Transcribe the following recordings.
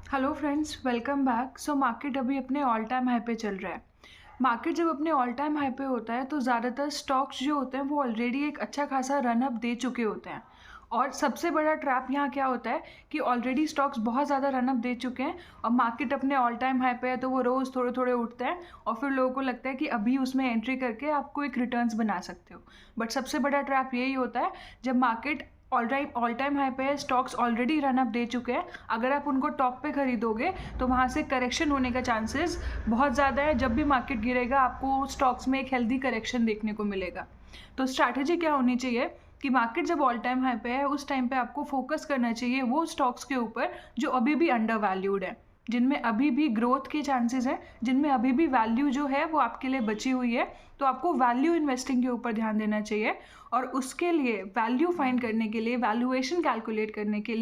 Hello friends, welcome back. Market अभी अपने all time high पे चल रहा है। मार्केट जब अपने ऑल टाइम हाई पे होता है तो ज़्यादातर स्टॉक्स जो होते हैं वो ऑलरेडी एक अच्छा खासा रन अप दे चुके होते हैं। और सबसे बड़ा ट्रैप यहाँ क्या होता है कि ऑलरेडी स्टॉक्स बहुत ज़्यादा रन अप दे चुके हैं और मार्केट अपने ऑल टाइम हाई पे है तो वो रोज़ थोड़े थोड़े उठते हैं और फिर लोगों को लगता है कि अभी उसमें एंट्री करके आपको एक रिटर्न्स बना सकते हो। बट सबसे बड़ा ट्रैप यही होता है जब मार्केट ऑल टाइम हाई पे है, स्टॉक्स ऑलरेडी रन अप दे चुके हैं, अगर आप उनको टॉप पे खरीदोगे तो वहाँ से करेक्शन होने का चांसेस बहुत ज़्यादा है। जब भी मार्केट गिरेगा आपको स्टॉक्स में एक हेल्दी करेक्शन देखने को मिलेगा। तो स्ट्रैटेजी क्या होनी चाहिए कि मार्केट जब ऑल टाइम हाई पे है उस टाइम पे आपको फोकस करना चाहिए वो स्टॉक्स के ऊपर जो अभी भी अंडर वैल्यूड है, जिनमें अभी भी ग्रोथ के चांसेस हैं, जिनमें अभी भी वैल्यू जो है वो आपके लिए बची हुई है। तो आपको वैल्यू इन्वेस्टिंग के ऊपर ध्यान देना चाहिए और उसके लिए वैल्यू फाइंड करने के लिए, वैल्यूएशन कैलकुलेट करने के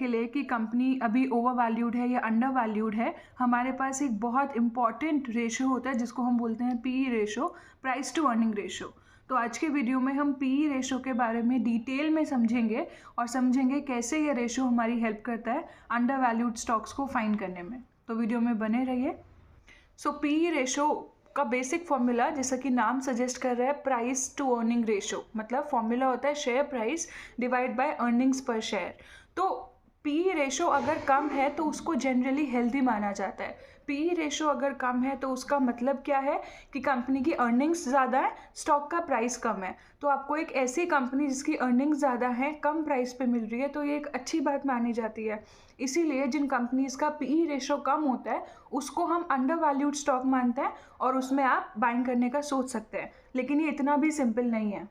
लिए कि कंपनी अभी ओवर वैल्यूड है या अंडर वैल्यूड है, हमारे पास एक बहुत इंपॉर्टेंट रेशो होता है जिसको हम बोलते हैं PE ratio, price to earning ratio. तो आज के वीडियो में हम पीई रेशो के बारे में डिटेल में समझेंगे और समझेंगे कैसे ये रेशो हमारी हेल्प करता है अंडर वैल्यूड स्टॉक्स को फाइंड करने में। तो वीडियो में बने रहिए। पीई रेशो का बेसिक फॉर्मूला, जैसा कि नाम सजेस्ट कर रहा है, प्राइस टू अर्निंग रेशो, मतलब फॉर्मूला होता है share price divide by earnings पर शेयर। तो पीई रेशो अगर कम है तो उसको जनरली हेल्दी माना जाता है। पीई रेशो अगर कम है तो उसका मतलब क्या है कि कंपनी की अर्निंग्स ज़्यादा है, स्टॉक का प्राइस कम है। तो आपको एक ऐसी कंपनी जिसकी अर्निंग्स ज़्यादा है, कम प्राइस पे मिल रही है, तो ये एक अच्छी बात मानी जाती है। इसीलिए जिन कंपनीज़ का पीई रेशो कम होता है उसको हम अंडर वैल्यूड स्टॉक मानते हैं और उसमें आप बाइंग करने का सोच सकते हैं। लेकिन ये इतना भी सिंपल नहीं है।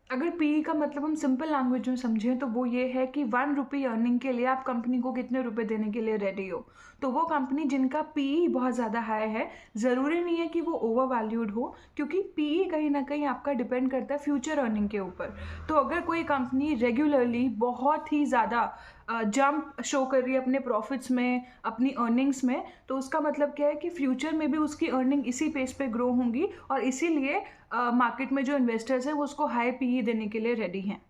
अगर पीई का मतलब हम सिंपल लैंग्वेज में समझें तो वो ये है कि 1 रुपये अर्निंग के लिए आप कंपनी को कितने रुपए देने के लिए रेडी हो। तो वो कंपनी जिनका पीई बहुत ज़्यादा हाई है, ज़रूरी नहीं है कि वो ओवर वैल्यूड हो, क्योंकि पीई कहीं ना कहीं आपका डिपेंड करता है फ्यूचर अर्निंग के ऊपर। तो अगर कोई कंपनी रेगुलरली बहुत ही ज़्यादा जंप शो कर रही है अपने प्रॉफिट्स में, अपनी अर्निंग्स में, तो उसका मतलब क्या है कि फ्यूचर में भी उसकी अर्निंग इसी पेस पे ग्रो होंगी और इसीलिए मार्केट में जो इन्वेस्टर्स हैं वो उसको हाई पीई देने के लिए रेडी हैं।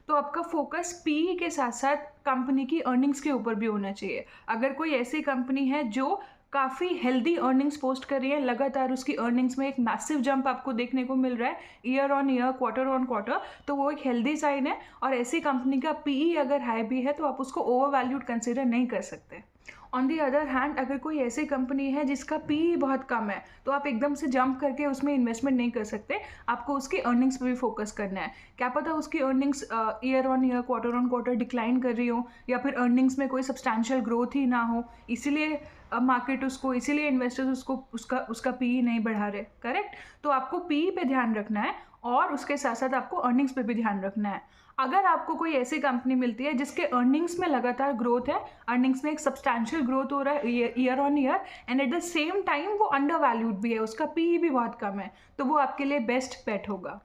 तो आपका फोकस पीई के साथ साथ कंपनी की अर्निंग्स के ऊपर भी होना चाहिए। अगर कोई ऐसी कंपनी है जो काफ़ी हेल्दी अर्निंग्स पोस्ट कर रही है, लगातार उसकी अर्निंग्स में एक मैसिव जंप आपको देखने को मिल रहा है year on year, quarter on quarter, तो वो एक हेल्दी साइन है। और ऐसी कंपनी का पीई अगर हाई भी है तो आप उसको ओवर वैल्यूड कंसिडर नहीं कर सकते। ऑन दी अदर हैंड, अगर कोई ऐसी कंपनी है जिसका पीई बहुत कम है तो आप एकदम से जंप करके उसमें इन्वेस्टमेंट नहीं कर सकते, आपको उसकी अर्निंग्स पे भी फोकस करना है। क्या पता उसकी earnings year on year, quarter on quarter decline कर रही हो, या फिर अर्निंग्स में कोई सब्सटैंशियल ग्रोथ ही ना हो, इसीलिए मार्केट उसको, इसीलिए इन्वेस्टर्स उसको उसका पीई नहीं बढ़ा रहे। करेक्ट। तो आपको पीई पे ध्यान रखना है और उसके साथ साथ आपको अर्निंग्स पे भी ध्यान रखना है। अगर आपको कोई ऐसी कंपनी मिलती है जिसके अर्निंग्स में लगातार ग्रोथ है, अर्निंग्स में एक सब्सटैंशियल ग्रोथ हो रहा है year on year, and at the same time वो अंडर वैल्यूड भी है, उसका पीई भी बहुत कम है, तो वो आपके लिए बेस्ट बेट होगा।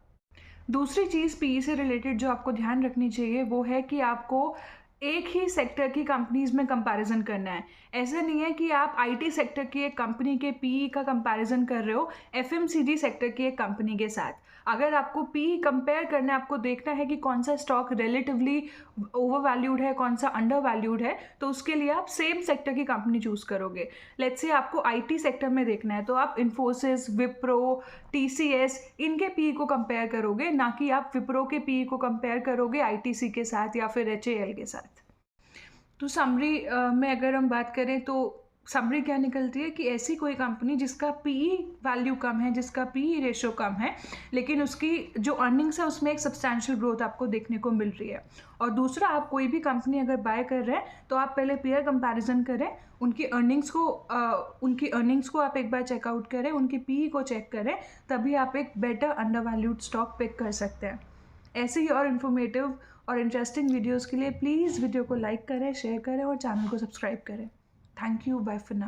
दूसरी चीज़ पीई से रिलेटेड जो आपको ध्यान रखनी चाहिए वो है कि आपको एक ही सेक्टर की कंपनीज़ में कंपैरिजन करना है। ऐसा नहीं है कि आप आईटी सेक्टर की एक कंपनी के पीई का कंपैरिजन कर रहे हो एफएमसीजी सेक्टर की एक कंपनी के साथ। अगर आपको पीई कंपेयर करना है, आपको देखना है कि कौन सा स्टॉक रिलेटिवली ओवर वैल्यूड है, कौन सा अंडर वैल्यूड है, तो उसके लिए आप सेम सेक्टर की कंपनी चूज़ करोगे। लेट्स से आपको आईटी सेक्टर में देखना है तो आप इन्फोसिस, विप्रो, टीसीएस, इनके पीई को कंपेयर करोगे, ना कि आप विप्रो के पीई को कंपेयर करोगे आईटीसी के साथ या फिर एचएएल के साथ। तो समरी में अगर हम बात करें तो समरी क्या निकलती है कि ऐसी कोई कंपनी जिसका पीई वैल्यू कम है, जिसका पीई रेशो कम है, लेकिन उसकी जो अर्निंग्स है उसमें एक सब्सटैंशियल ग्रोथ आपको देखने को मिल रही है। और दूसरा, आप कोई भी कंपनी अगर बाय कर रहे हैं तो आप पहले पीयर कंपैरिजन करें, उनकी अर्निंग्स को आप एक बार चेकआउट करें, उनकी पीई को चेक करें, तभी आप एक better undervalued stock pick कर सकते हैं। ऐसे ही और इन्फॉर्मेटिव और इंटरेस्टिंग वीडियोस के लिए प्लीज़ वीडियो को लाइक करें, शेयर करें और चैनल को सब्सक्राइब करें। Thank you, bye for now.